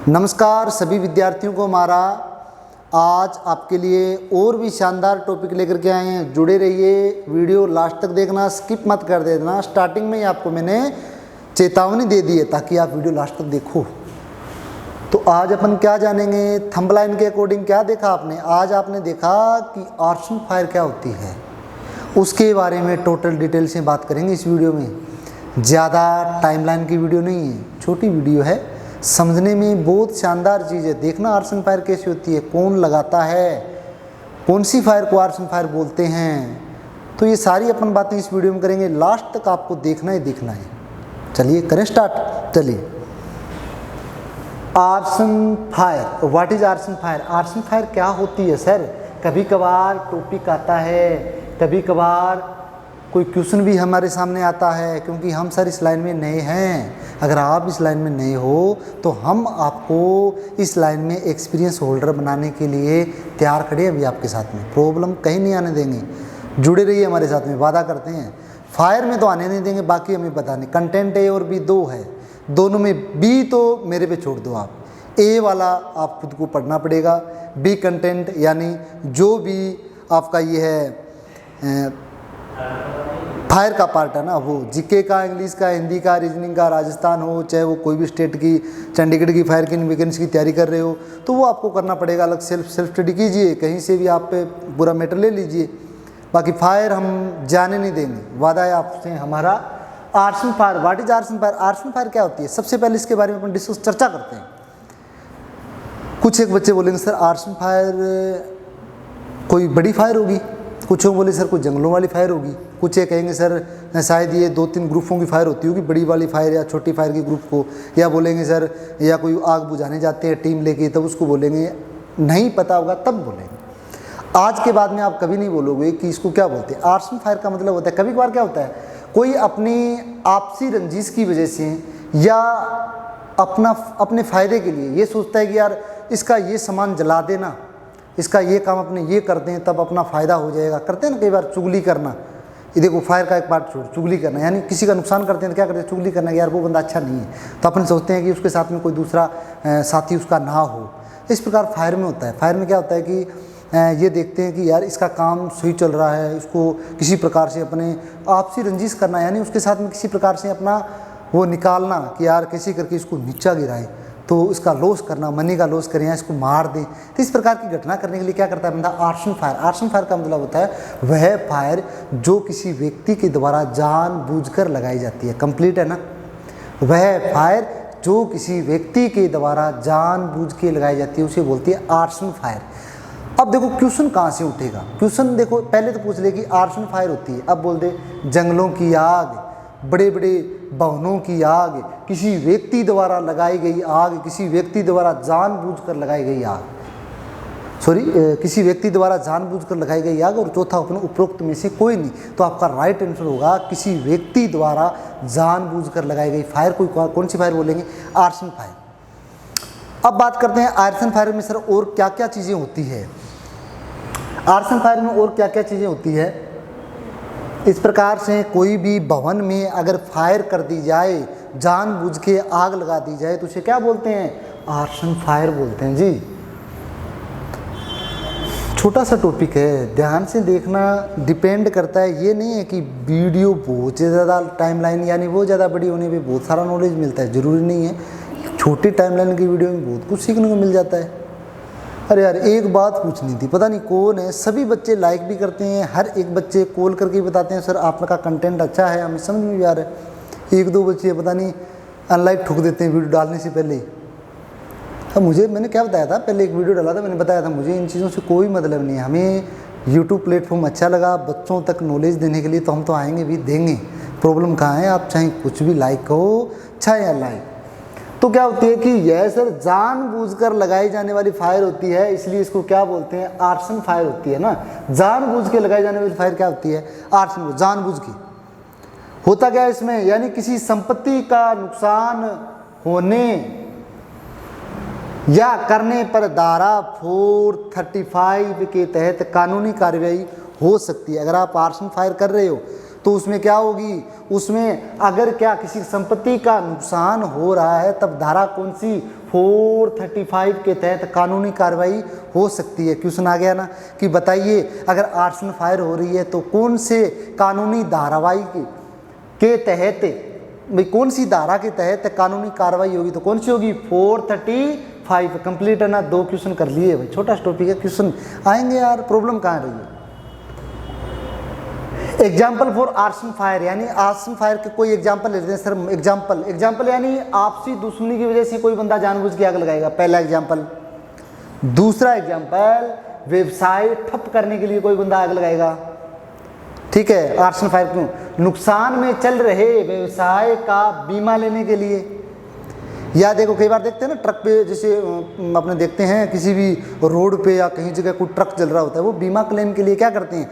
नमस्कार सभी विद्यार्थियों को हमारा आज आपके लिए और भी शानदार टॉपिक लेकर के आए हैं। जुड़े रहिए, वीडियो लास्ट तक देखना, स्किप मत कर देना। स्टार्टिंग में ही आपको मैंने चेतावनी दे दी है ताकि आप वीडियो लास्ट तक देखो। तो आज अपन क्या जानेंगे, थंबलाइन के अकॉर्डिंग क्या देखा आपने? आज आपने देखा कि आर्सन फायर क्या होती है, उसके बारे में टोटल डिटेल से बात करेंगे इस वीडियो में। ज़्यादा टाइमलाइन की वीडियो नहीं है, छोटी वीडियो है, समझने में बहुत शानदार चीज़ है। देखना आर्सन फायर कैसी होती है, कौन लगाता है, कौन सी फायर को आर्सन फायर बोलते हैं। तो ये सारी अपन बातें इस वीडियो में करेंगे, लास्ट तक आपको देखना ही देखना है। चलिए करें स्टार्ट। चलिए, arson fire, what is arson fire? Arson fire क्या होती है सर? कभी कभार टॉपिक आता है, कभी कभार कोई क्वेश्चन भी हमारे सामने आता है, क्योंकि हम सर इस लाइन में नए हैं। अगर आप इस लाइन में नए हो तो हम आपको इस लाइन में एक्सपीरियंस होल्डर बनाने के लिए तैयार खड़े हैं अभी आपके साथ में। प्रॉब्लम कहीं नहीं आने देंगे, जुड़े रहिए हमारे साथ में, वादा करते हैं। फायर में तो आने नहीं देंगे, बाकी हमें बताने। कंटेंट ए और बी दो है, दोनों में बी तो मेरे पे छोड़ दो आप। ए वाला आप खुद को पढ़ना पड़ेगा, बी कंटेंट यानी जो भी आपका ये है फायर का पार्ट है ना, वो जीके का, इंग्लिश का, हिंदी का, रीजनिंग का, राजस्थान हो चाहे वो कोई भी स्टेट की, चंडीगढ़ की फायर की वैकेंसी की तैयारी कर रहे हो तो वो आपको करना पड़ेगा। अलग सेल्फ स्टडी कीजिए, कहीं से भी आप पे पूरा मैटर ले लीजिए। बाकी फायर हम जाने नहीं देंगे, वादा है आपसे हमारा। Arson fire, what is arson fire? Arson fire क्या होती है? सबसे पहले इसके बारे में अपन डिस्कस चर्चा करते हैं। कुछ एक बच्चे बोलेंगे सर आर्सन फायर कोई बड़ी फायर होगी, कुछ बोले सर कोई जंगलों वाली फायर होगी, कुछ ये कहेंगे सर शायद ये 2-3 ग्रुपों की फायर होती होगी, बड़ी वाली फायर या छोटी फायर की ग्रुप को, या बोलेंगे सर या कोई आग बुझाने जाते हैं टीम लेके तब उसको बोलेंगे। नहीं पता होगा तब बोलेंगे। आज के बाद में आप कभी नहीं बोलोगे कि इसको क्या बोलते हैं। आर्सन फायर का मतलब होता है, कभी कभार क्या होता है, कोई अपनी आपसी रंजिश की वजह से या अपने फ़ायदे के लिए ये सोचता है कि यार इसका ये सामान जला देना, इसका ये काम अपने ये कर दें तब अपना फ़ायदा हो जाएगा। करते हैं ना कई बार चुगली करना, ये देखो फायर का एक पार्ट छोड़, चुगली करना, यानी किसी का नुकसान करते हैं तो क्या करते हैं, चुगली करना, यार वो बंदा अच्छा नहीं है, तो अपन सोचते हैं कि उसके साथ में कोई दूसरा साथी उसका ना हो। इस प्रकार फायर में होता है। फायर में क्या होता है कि ये देखते हैं कि यार इसका काम सही चल रहा है, इसको किसी प्रकार से अपने आपसी रंजिश करना, यानी उसके साथ में किसी प्रकार से अपना वो निकालना कि यार कैसे करके इसको नीचा गिराए, तो इसका लॉस करना, मनी का लॉस करें या इसको मार दें। तो इस प्रकार की घटना करने के लिए क्या करता है बंदा? Arson fire. आर्सन फायर का मतलब होता है वह फायर जो किसी व्यक्ति के द्वारा जानबूझकर लगाई जाती है। कंप्लीट है ना? वह फायर जो किसी व्यक्ति के द्वारा जानबूझ के लगाई जाती है उसे बोलती है आर्सन फायर। अब देखो क्वेश्चन कहाँ से उठेगा? क्वेश्चन देखो, पहले तो पूछ ले कि आर्सन फायर होती है, अब बोल दे जंगलों की आग, बड़े बड़े भवनों की आग, किसी व्यक्ति द्वारा लगाई गई आग, किसी व्यक्ति द्वारा जानबूझकर लगाई गई आग, किसी व्यक्ति द्वारा जानबूझकर लगाई गई आग, और चौथा उपरोक्त में से कोई नहीं। तो आपका राइट आंसर होगा किसी व्यक्ति द्वारा जानबूझकर लगाई गई फायर। कौन सी फायर बोलेंगे? Arson fire. अब बात करते हैं आर्सन फायर में सर और क्या क्या चीज़ें होती है। आर्सन फायर में और क्या क्या चीज़ें होती है? इस प्रकार से कोई भी भवन में अगर फायर कर दी जाए, जानबूझ के आग लगा दी जाए, तो उसे क्या बोलते हैं? आर्सन फायर बोलते हैं जी। छोटा सा टॉपिक है, ध्यान से देखना, डिपेंड करता है। ये नहीं है कि वीडियो बहुत ज़्यादा टाइमलाइन यानी वो ज़्यादा बड़ी होने पे बहुत सारा नॉलेज मिलता है, ज़रूरी नहीं है। छोटी टाइमलाइन की वीडियो में बहुत कुछ सीखने को मिल जाता है। अरे यार एक बात पूछनी थी, पता नहीं कौन है, सभी बच्चे लाइक भी करते हैं, हर एक बच्चे कॉल करके बताते हैं सर आपका कंटेंट अच्छा है, हमें समझ में भी आ रहा है। 1-2 बच्चे पता नहीं अनलाइक ठोक देते हैं वीडियो डालने से पहले ही। अब मैंने क्या बताया था, पहले एक वीडियो डाला था, मैंने बताया था मुझे इन चीज़ों से कोई मतलब नहीं है। हमें यूट्यूब प्लेटफॉर्म अच्छा लगा बच्चों तक नॉलेज देने के लिए, तो हम तो आएंगे भी देंगे। प्रॉब्लम कहाँ है? आप चाहे कुछ भी लाइक हो चाहे अनलाइक। तो क्या होती है कि यह सर जानबूझकर लगाई जाने वाली फायर होती है, इसलिए इसको क्या बोलते हैं? आर्सन फायर होती है ना। जानबूझ के लगाई जाने वाली फायर क्या होती है? आर्सन, जानबूझ के। होता क्या है इसमें? यानी किसी संपत्ति का नुकसान होने या करने पर धारा 435 के तहत कानूनी कार्रवाई हो सकती है। अगर आप आर्सन फायर कर रहे हो तो उसमें क्या होगी, उसमें अगर क्या किसी संपत्ति का नुकसान हो रहा है तब धारा कौन सी 435 के तहत कानूनी कार्रवाई हो सकती है। क्वेश्चन आ गया ना कि बताइए अगर आर्सन फायर हो रही है तो कौन से कानूनी धारावाही के तहत, भाई कौन सी धारा के तहत कानूनी कार्रवाई होगी, तो कौन सी होगी 435। कंप्लीट है ना, 2 क्वेश्चन कर लिए भाई, छोटा टॉपिक है, क्वेश्चन आएंगे यार, प्रॉब्लम कहाँ रही है। एग्जाम्पल फॉर आर्सन फायर, यानी आर्सन फायर के कोई एग्जाम्पल लेते हैं सर। एग्जाम्पल यानी आपसी दुश्मनी की वजह से कोई बंदा जानबूझ के आग लगाएगा, पहला एग्जाम्पल। दूसरा एग्जाम्पल, व्यवसाय ठप करने के लिए कोई बंदा आग लगाएगा, ठीक है। आर्सन फायर क्यों, नुकसान में चल रहे व्यवसाय का बीमा लेने के लिए। या देखो कई बार देखते हैं ना ट्रक पे, जैसे अपने देखते हैं किसी भी रोड पे या कहीं जगह कोई ट्रक चल रहा होता है, वो बीमा क्लेम के लिए क्या करते हैं,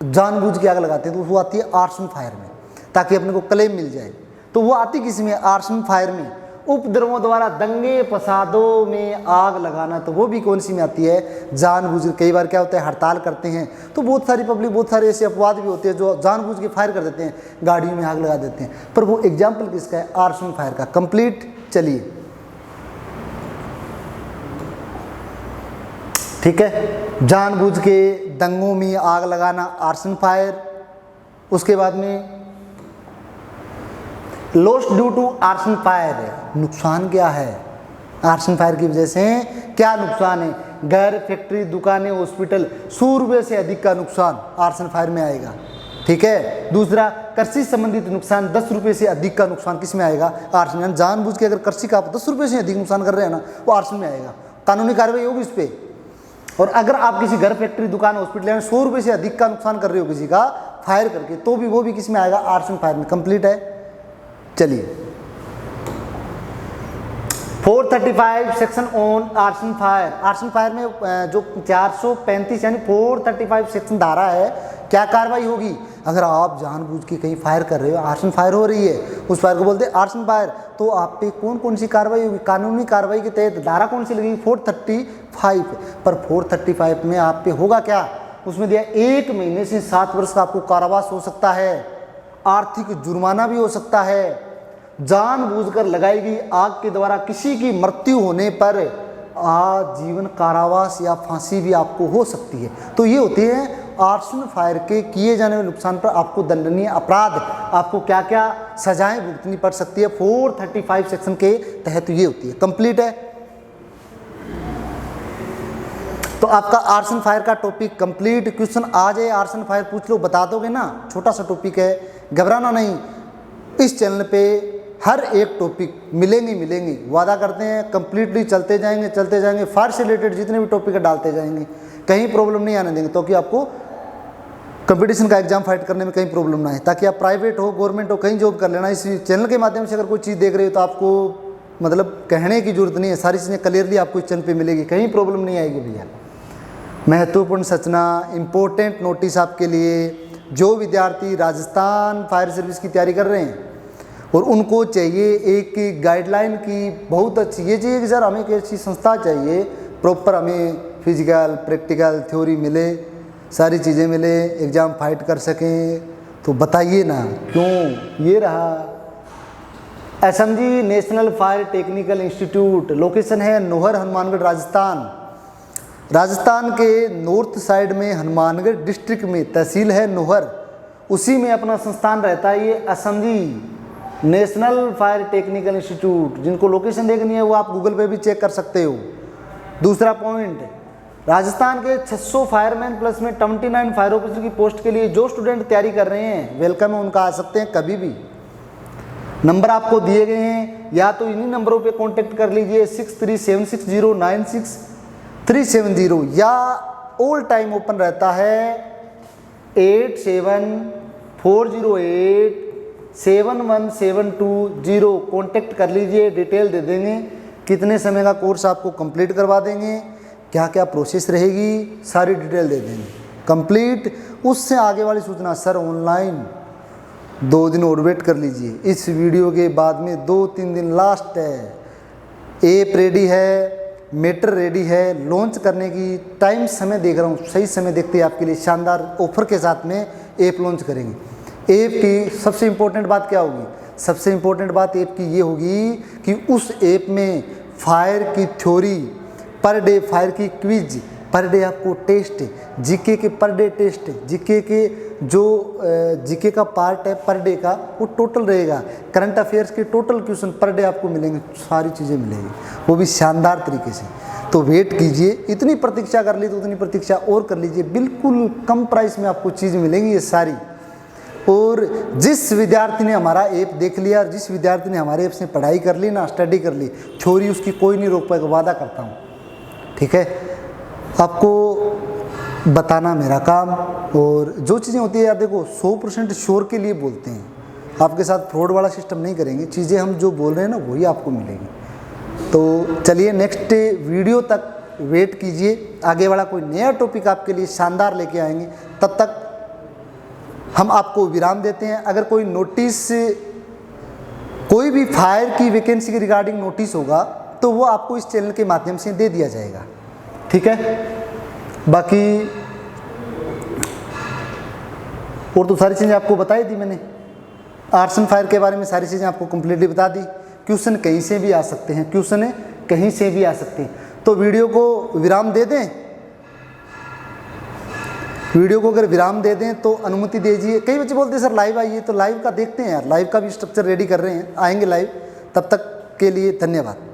जानबूझ के आग लगाते हैं, तो वो आती है आर्सन फायर में, ताकि अपने को क्लेम मिल जाए। तो वो आती किस में, आर्सन फायर में। उपद्रवों द्वारा दंगे फसादों में आग लगाना, तो वो भी कौन सी में आती है, जानबूझ। कई बार क्या होता है, हड़ताल करते हैं तो बहुत सारी पब्लिक, बहुत सारे ऐसे अपवाद भी होते हैं जो जानबूझ के फायर कर देते हैं, गाड़ियों में आग लगा देते हैं, पर वो एग्जाम्पल किसका है, आर्सन फायर का। कंप्लीट, चलिए ठीक है, जानबूझ के दंगों में आग लगाना आर्सन फायर। उसके बाद में loss due to arson fire, नुकसान क्या है आर्सन फायर की वजह से, क्या नुकसान है, घर, फैक्ट्री, दुकानें, हॉस्पिटल, 100 रुपये से अधिक का नुकसान आर्सन फायर में आएगा, ठीक है। दूसरा, कृषि संबंधित नुकसान 10 रुपये से अधिक का नुकसान किस में आएगा, आर्सन में। जानबूझ के अगर कृषि का आप 10 रुपये से अधिक नुकसान कर रहे हैं ना, वो आर्सन में आएगा, कानूनी कार्रवाई होगी इस पर। और अगर आप किसी घर, फैक्ट्री, दुकान, हॉस्पिटल में 100 रुपये से अधिक का नुकसान कर रहे हो किसी का फायर करके, तो भी वो भी किस में आएगा, आर्सन फायर में। कंप्लीट है, चलिए 435 section on arson fire. Arson fire में जो 435 यानी 435 सेक्शन धारा है, क्या कार्रवाई होगी, अगर आप जानबूझ के कहीं फायर कर रहे हो, आर्सन फायर हो रही है, उस फायर को बोलते हैं आर्सन फायर, तो आप पे कौन कौन सी कार्रवाई होगी, कानूनी कार्रवाई के तहत धारा कौन सी लगेगी, 435। पर 435 में आप पे होगा क्या, उसमें दिया 1 महीने से 7 वर्ष का आपको कारावास हो सकता है, आर्थिक जुर्माना भी हो सकता है, जानबूझकर लगाई गई आग के द्वारा किसी की मृत्यु होने पर आजीवन कारावास या फांसी भी आपको हो सकती है। तो ये होती है आर्सन फायर के किए जाने वाले नुकसान पर आपको दंडनीय अपराध, आपको क्या क्या सजाएं भुगतनी पड़ सकती है 435 सेक्शन के तहत, ये होती है। कंप्लीट है, तो आपका आर्सन फायर का टॉपिक कंप्लीट। क्वेश्चन आ जाए आर्सन फायर पूछ लो, बता दोगे ना, छोटा सा टॉपिक है, घबराना नहीं। इस चैनल पे हर एक टॉपिक मिलेंगे, वादा करते हैं, कंप्लीटली चलते जाएंगे, फायर से रिलेटेड जितने भी टॉपिक है डालते जाएंगे, कहीं प्रॉब्लम नहीं आने देंगे, तो कि आपको कंपटीशन का एग्जाम फाइट करने में कहीं प्रॉब्लम ना है, ताकि आप प्राइवेट हो, गवर्नमेंट हो, कहीं जॉब कर लेना। इस चैनल के माध्यम से अगर कोई चीज़ देख रहे हो तो आपको मतलब कहने की जरूरत नहीं है, सारी चीज़ें क्लियरली आपको इस चैनल पे मिलेगी, कहीं प्रॉब्लम नहीं आएगी भैया। महत्वपूर्ण सूचना, इम्पोर्टेंट नोटिस आपके लिए, जो विद्यार्थी राजस्थान फायर सर्विस की तैयारी कर रहे हैं और उनको चाहिए एक गाइडलाइन की बहुत अच्छी, ये चाहिए कि सर हमें एक ऐसी संस्था चाहिए, प्रॉपर हमें फिजिकल, प्रैक्टिकल, थ्योरी मिले, सारी चीज़ें मिले, एग्ज़ाम फाइट कर सकें, तो बताइए ना क्यों। ये रहा SMG national fire technical institute, location है नोहर, हनुमानगढ़, राजस्थान के नॉर्थ साइड में हनुमानगढ़ डिस्ट्रिक्ट में तहसील है नोहर, उसी में अपना संस्थान रहता है ये SMG national fire technical institute. जिनको लोकेशन देखनी है वो आप गूगल पे भी चेक कर सकते हो। दूसरा पॉइंट, राजस्थान के 600 फायरमैन प्लस में 29 फायर ऑफिसर की पोस्ट के लिए जो स्टूडेंट तैयारी कर रहे हैं वेलकम है, उनका आ सकते हैं कभी भी। नंबर आपको दिए गए हैं, या तो इन्हीं नंबरों पे कांटेक्ट कर लीजिए 6376096370, या ऑल टाइम ओपन रहता है 8740871720। कांटेक्ट कर लीजिए, डिटेल दे देंगे, कितने समय का कोर्स आपको कंप्लीट करवा देंगे, क्या क्या प्रोसेस रहेगी, सारी डिटेल दे देंगे कंप्लीट। उससे आगे वाली सूचना, सर ऑनलाइन 2 दिन और वेट कर लीजिए, इस वीडियो के बाद में 2-3 दिन लास्ट है। ऐप रेडी है, मैटर रेडी है, लॉन्च करने की टाइम समय देख रहा हूँ, सही समय देखते हैं आपके लिए, शानदार ऑफर के साथ में ऐप लॉन्च करेंगे। ऐप की सबसे इम्पोर्टेंट बात क्या होगी? सबसे इम्पोर्टेंट बात ऐप की ये होगी कि उस ऐप में फायर की थ्योरी, पर डे फायर की क्विज, पर डे आपको टेस्ट, जीके के पर डे टेस्ट, जीके के जो जीके का पार्ट है पर डे का वो टोटल रहेगा, करंट अफेयर्स के टोटल क्वेश्चन पर डे आपको मिलेंगे, सारी चीज़ें मिलेंगी, वो भी शानदार तरीके से। तो वेट कीजिए, इतनी प्रतीक्षा कर ली तो उतनी प्रतीक्षा और कर लीजिए, बिल्कुल कम प्राइस में आपको चीज़ मिलेंगी ये सारी। और जिस विद्यार्थी ने हमारा ऐप देख लिया और जिस विद्यार्थी ने हमारे ऐप से पढ़ाई कर ली ना, स्टडी कर ली, थ्योरी उसकी कोई नहीं रोक पाएगा, वादा करता हूँ। ठीक है, आपको बताना मेरा काम। और जो चीज़ें होती है यार देखो 100% श्योर के लिए बोलते हैं, आपके साथ फ्रॉड वाला सिस्टम नहीं करेंगे, चीज़ें हम जो बोल रहे हैं ना वही आपको मिलेगी। तो चलिए नेक्स्ट वीडियो तक वेट कीजिए, आगे वाला कोई नया टॉपिक आपके लिए शानदार लेके आएंगे। तब तक हम आपको विराम देते हैं। अगर कोई नोटिस, कोई भी फायर की वैकेंसी के रिगार्डिंग नोटिस होगा तो वो आपको इस चैनल के माध्यम से दे दिया जाएगा। ठीक है, बाकी और तो सारी चीज़ें आपको बताई दी मैंने, आर्सन फायर के बारे में सारी चीज़ें आपको कंप्लीटली बता दी। क्वेश्चन कहीं से भी आ सकते हैं, क्वेश्चन कहीं से भी आ सकते हैं। तो वीडियो को विराम दे दें, वीडियो को अगर विराम दे दें तो अनुमति दीजिए। कई बच्चे बोलते हैं सर लाइव आइए, तो लाइव का देखते हैं यार, लाइव का भी स्ट्रक्चर रेडी कर रहे हैं, आएंगे लाइव। तब तक के लिए धन्यवाद।